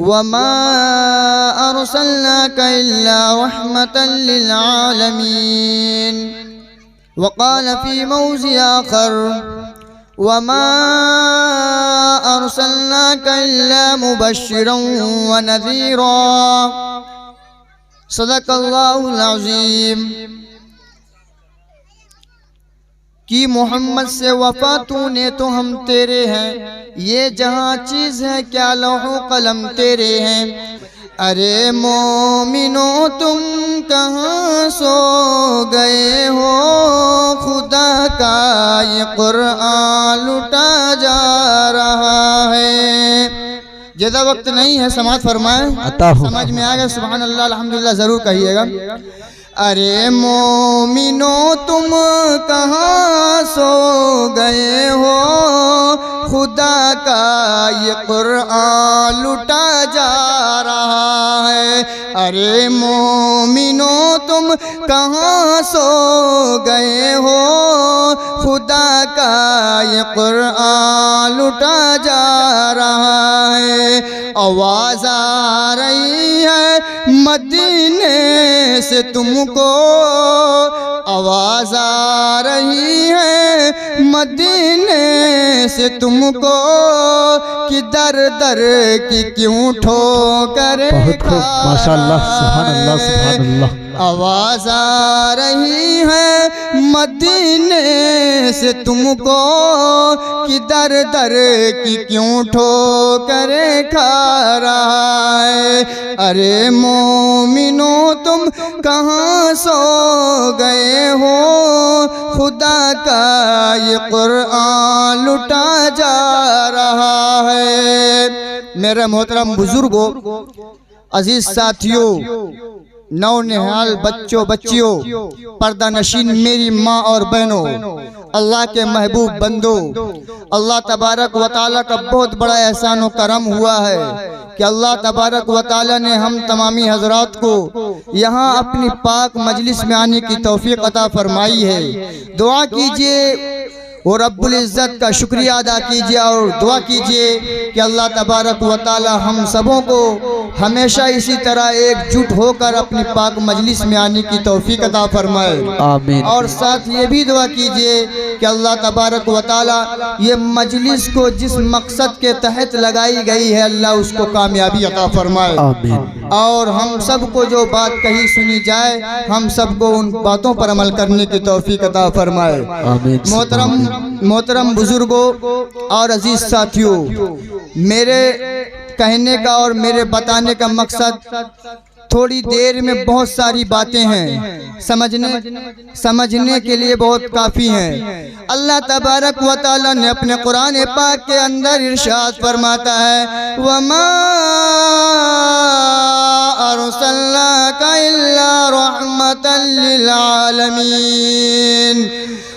वमा अरसलनाका इल्ला रहमतल लिल आलमीन। वक़ाल फ़ी मौज़ि आख़र वमा अरसलनाका इल्ला मुबश्शिरन व नज़ीरा। सदक़ल्लाहुल अज़ीम। कि मोहम्मद से वफ़ा तूने तो हम तेरे हैं, ये जहाँ चीज़ है क्या लौह कलम तेरे हैं। अरे मोमिनो तुम कहाँ सो गए हो, खुदा का ये कुरान लुटा जा रहा है। ज़्यादा वक्त नहीं है, समाअत फरमाएं, समझ में आ गया? सुभान अल्लाह अल्हम्दुलिल्लाह ज़रूर कहिएगा। अरे मोमिनो तुम कहाँ सो गए हो, खुदा का ये कुरान लुटा जा रहा है। अरे मोमिनो तुम कहाँ सो गए हो, खुदा का ये कुरान लुटा जा रहा है। आवाज़ आ रही है मदीने से तुमको, आवाज़ आ रही है मदीने से तुमको, कि दर दर की क्यों ठोकरें माशाअल्लाह सुभान अल्लाह सुभान अल्लाह। आवाज़ आ रही है मदीने से तुमको, कि दर दर की क्यों ठोकरें खा रहा है। अरे मोमिनो तुम कहाँ सो गए हो, खुदा का ये कुरान लुटा जा रहा है। मेरे मोहतरम बुजुर्गों, अजीज साथियों, नौनिहाल बच्चों बच्चियों, पर्दा नशीन मेरी माँ और बहनों, अल्लाह के महबूब बंदो, अल्लाह तबारक व तआला का बहुत बड़ा एहसान व करम हुआ है कि अल्लाह तबारक व तआला ने हम तमामी हजरात को यहाँ अपनी पाक मजलिस में आने की तौफीक अता फरमाई है। दुआ कीजिए और रब्बुल इज़्ज़त का शुक्रिया अदा कीजिए और दुआ कीजिए कि अल्लाह तबारक व तआला हम सबों को हमेशा इसी तरह एकजुट होकर अपनी पाक मजलिस में आने की तौफीक अता फरमाए। आमीन। और साथ ये भी दुआ कीजिए कि अल्लाह तबारक व तआला ये मजलिस को जिस मकसद के तहत लगाई गई है, अल्लाह उसको कामयाबी अता फरमाए। आमीन। और हम सबको जो बात कही सुनी जाए, हम सबको उन बातों पर अमल करने की तौफीक अता फरमाए। आमीन। मोहतरम बुजुर्गों और अजीज साथियों, मेरे कहने का और मेरे बताने का मकसद थोड़ी देर में बहुत सारी बातें हैं, समझने के लिए बहुत काफ़ी हैं। अल्लाह तबारक व तआला ने अपने कुरान पाक के अंदर इरशाद फरमाता है, वमा अरसलनाका इल्ला रहमतल लिल आलमीन।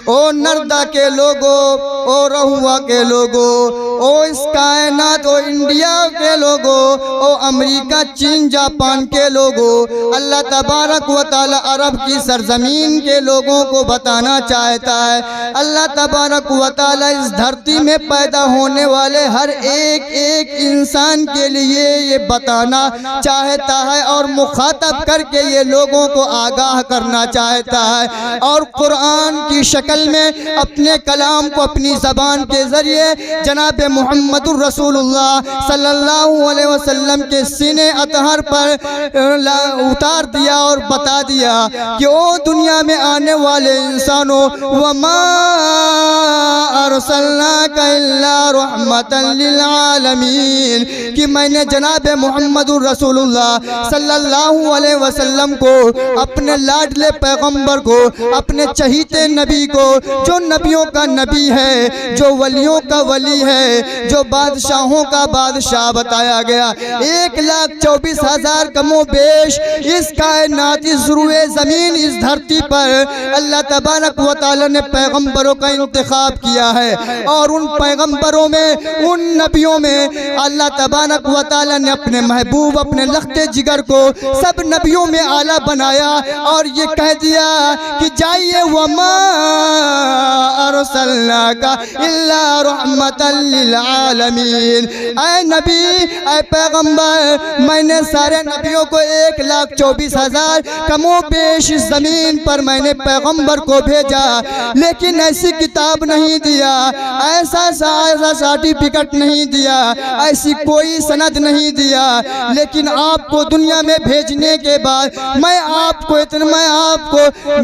ओ नर्दा के लोगो, ओ रहुआ के लोगो, ओ इस कायनात, ओ इंडिया के लोगो, ओ अमेरिका चीन जापान के लोगो, अल्लाह तबारक व तआला अरब की सरजमीन के लोगों को बताना चाहता है। अल्लाह तबारक व तआला इस धरती में पैदा होने वाले हर एक एक इंसान के लिए ये बताना चाहता है और मुखातब करके ये लोगों को आगाह करना चाहता है। और कुरान की शक्ल में अपने कलाम को अपनी ज़बान के ज़रिए जनाब मुहम्मदुर रसूलुल्लाह सल्लल्लाहु अलैहि वसल्लम के सीने अतहर पर उतार दिया और बता दिया कि ओ दुनिया में आने वाले इंसानों, वमा अरसलनाका इल्ला रहमतल लिल आलमीन, कि मैंने जनाब मुहम्मदुर रसूलुल्लाह सल्लल्लाहु अलैहि वसल्लम को, अपने लाडले पैगंबर को, अपने चहीते नबी को, जो नबियों का नबी है, जो वलियों का वली है, जो बादशाहों का बादशाह बताया गया, 1,24,000 कमो बेश इस कायनात, इस रुए ज़मीन, इस धरती पर अल्लाह तबारक व तआला ने पैगंबरों का इंतखाब किया है। और उन पैगंबरों में, उन नबियों में अल्लाह तबारक व तआला ने अपने महबूब, अपने लख्ते जिगर को सब नबियों में आला बनाया और ये कह दिया कि जाइए वमा अरसलनाका इल्ला रहमतल लिल आलमीन। ऐ नबी, ऐ पैगंबर, मैंने सारे नबियों को 1,24,000 कमो पेश इस जमीन पर मैंने पैगंबर को भेजा, लेकिन ऐसी किताब नहीं दिया, ऐसा सर्टिफिकेट नहीं दिया, ऐसी कोई सनद नहीं दिया। लेकिन आपको दुनिया में भेजने के बाद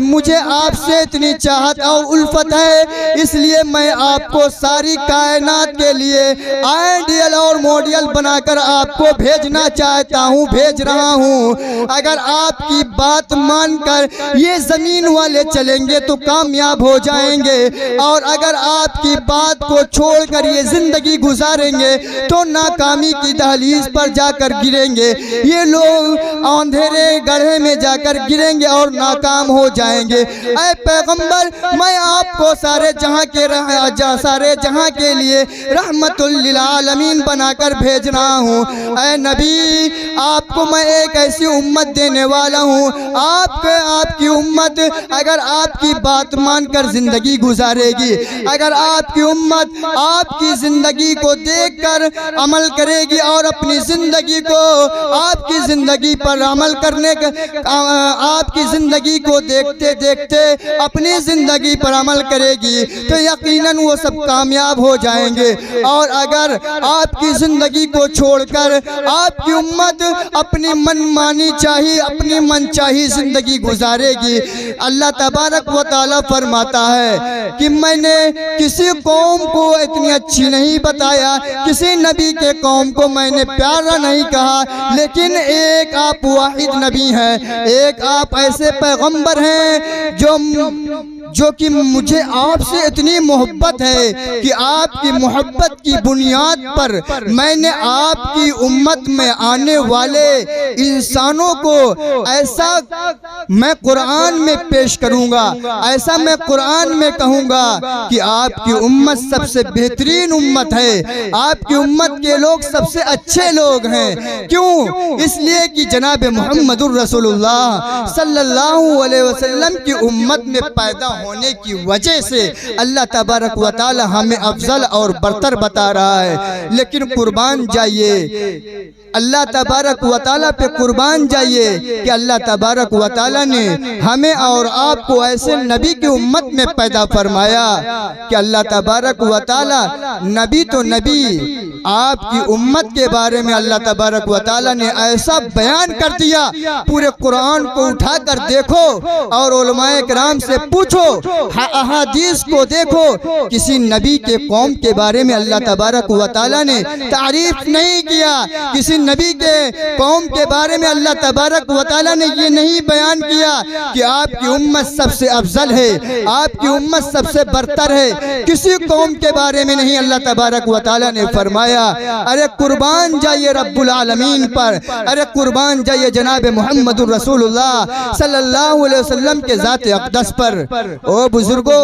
मुझे आपसे इतनी चाहत और उल्फत है, इसलिए मैं आपको सारी कायनात के लिए आइडियल और मॉडल बनाकर आपको भेजना चाहता हूँ, भेज रहा हूँ। अगर आपकी बात मानकर ये जमीन वाले चलेंगे तो कामयाब हो जाएंगे, और अगर आपकी बात को छोड़कर ये जिंदगी गुजारेंगे तो नाकामी की दहलीज पर जाकर गिरेंगे। ये लोग अंधेरे गड्ढे में जाकर गिरेंगे और नाकाम हो जाएंगे। ऐ पैगंबर, मैं आपको सारे जहां के लिए रहमतुल लिल आलमीन बनाकर भेज रहा हूँ। ऐ नबी, आपको मैं एक ऐसी उम्मत देने वाला हूँ, आपकी उम्मत अगर आपकी बात मानकर जिंदगी गुजारेगी, अगर आपकी उम्मत आपकी जिंदगी को देखकर अमल करेगी और अपनी जिंदगी को आपकी जिंदगी पर अमल करने का आपकी जिंदगी को देखते देखते अपनी जिंदगी पर अमल करेगी तो यकीनन वो सब कामयाब हो जाएंगे। और अगर आपकी जिंदगी को छोड़कर आपकी उम्मत अपनी मनमानी चाहिए, अपनी मनचाही जिंदगी गुजारेगी, अल्लाह तबारक व तआला फरमाता है कि मैंने किसी कौम को इतनी अच्छी नहीं बताया, किसी नबी के कौम को मैंने प्यारा नहीं कहा, लेकिन एक आप वाहिद नबी हैं, एक आप ऐसे पैगंबर हैं जो कि मुझे आपसे इतनी मोहब्बत है कि आपकी मोहब्बत की बुनियाद पर मैंने आपकी उम्मत में आने वाले इंसानों को ऐसा मैं कुरान में पेश करूंगा, ऐसा मैं कुरान में कहूंगा कि आपकी उम्मत सबसे बेहतरीन उम्मत है, आपकी उम्मत के लोग सबसे अच्छे लोग हैं। क्यों? इसलिए कि जनाब मुहम्मदुर रसूलुल्लाह सल्लल्लाहु अलैहि वसल्लम की उम्मत में पैदा होने की वजह से अल्लाह तबारक व तआला हमें अफजल और बरतर बता रहा है। लेकिन कुर्बान जाइए अल्लाह तबारक व तआला पे, कुर्बान जाइए कि अल्लाह तबारक व तआला ने हमें और आपको ऐसे नबी की उम्मत में पैदा फरमाया कि अल्लाह तबारक व तआला, नबी तो नबी, आपकी उम्मत के बारे में अल्लाह तबारक व तआला ने ऐसा बयान कर दिया, पूरे कुरान को उठाकर देखो और उलमाए किराम से पूछो, अहादीस को देखो, किसी नबी के कौम के बारे में अल्लाह तबारक व तआला ने तारीफ नहीं किया, किसी नबी के कौम के बारे में अल्लाह तबारक व तआला ने ये नहीं बयान किया कि आपकी उम्मत सबसे अफजल है, आपकी उम्मत सबसे बरतर है। किसी कौम के बारे में नहीं अल्लाह तबारक व तआला ने फरमाया। अरे कुर्बान जाइए रब्बुल आलमीन पर, अरे कुर्बान जाइए जनाब मुहम्मदुर रसूलुल्लाह सल्लल्लाहु अलैहि वसल्लम के ज़ात अक़दस पर। ओ बुजुर्गों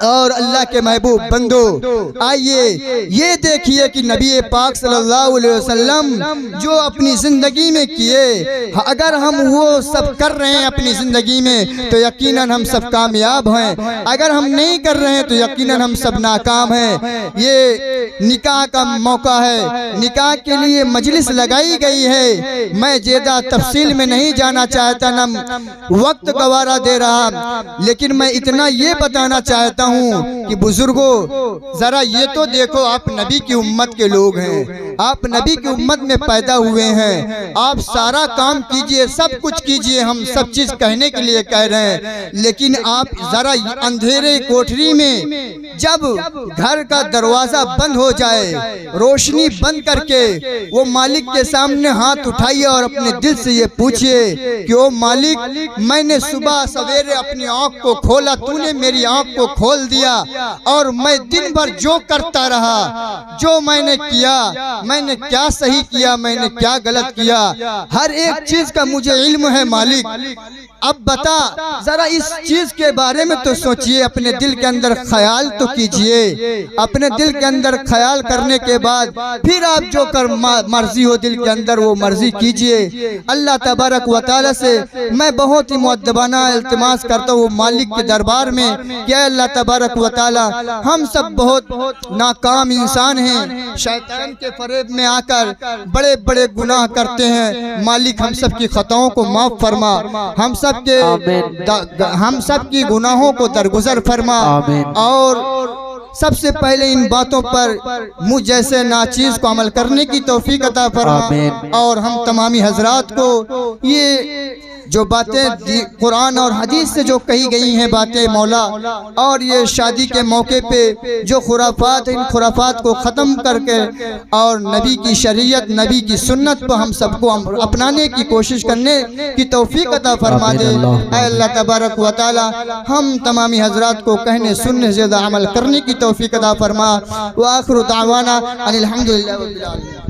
और अल्लाह के महबूब बंदो, आइए ये देखिए कि नबी पाक सल्लल्लाहु अलैहि वसल्लम जो अपनी जिंदगी में किए, अगर हम वो सब कर रहे हैं अपनी जिंदगी में तो यकीनन हम सब कामयाब हैं, अगर हम नहीं कर रहे हैं तो यकीनन हम सब नाकाम हैं। ये निकाह का मौका है, निकाह के लिए मजलिस लगाई गई है। मैं ज़्यादा तफसील में नहीं जाना चाहता, न वक्त गवारा दे रहा, लेकिन मैं इतना ये बताना चाहता हूँ कि बुजुर्गों जरा ये तो देखो, आप नबी की उम्मत के लोग हैं, आप नबी की उम्मत में पैदा हुए हैं, आप सारा काम कीजिए, सब कुछ कीजिए, हम सब चीज कहने के लिए कह रहे हैं, लेकिन आप जरा अंधेरे कोठरी में जब घर का दरवाजा बंद हो जाए, रोशनी बंद करके वो मालिक के सामने हाथ उठाइए और अपने दिल से ये पूछिए कि ओ मालिक, मैंने सुबह सवेरे अपनी आँख को खोला, तूने मेरी आँख को खोल दिया और मैं दिन भर जो करता रहा, जो मैंने किया, मैंने क्या सही किया, मैंने क्या गलत किया, हर एक चीज का मुझे इल्म है मालिक। अब बता जरा इस चीज के बारे में तो सोचिए, अपने दिल के अंदर ख्याल तो कीजिए। अपने दिल के अंदर ख्याल करने के बाद फिर आप जो कर मर्जी हो दिल के अंदर वो मर्जी कीजिए। अल्लाह तबारक व तआला से मैं बहुत ही मुअद्दबाना इल्तिमास करता हूँ मालिक के दरबार में कि अल्लाह तबारक व तआला हम सब बहुत नाकाम इंसान हैं, शैतान के फरेब में आकर बड़े बड़े गुनाह करते हैं। मालिक हम सब की खताओं को माफ फरमा, हम सब की गुनाहों को दरगुजर फरमा। और सबसे पहले इन बातों पर मुझ जैसे नाचीज को अमल करने की तौफीक अता फरमा। और हम तमामी हजरात को ये जो बातें कुरान और हदीस से जो कही गई हैं बातें मौला, और ये शादी के मौके पे जो खुराफात, इन खुराफात को ख़त्म करके और नबी की शरीयत, नबी की सुन्नत को हम सबको अपनाने की कोशिश करने की तौफीक अता फरमा दे। अल्लाह तबारक व तआला हम तमामी हजरात को कहने सुनने से ज़्यादा अमल करने की तौफीक अता फरमा। व आखिरु दावाना अनिल हम्दुलिल्लाहि रब्बिल आलमीन।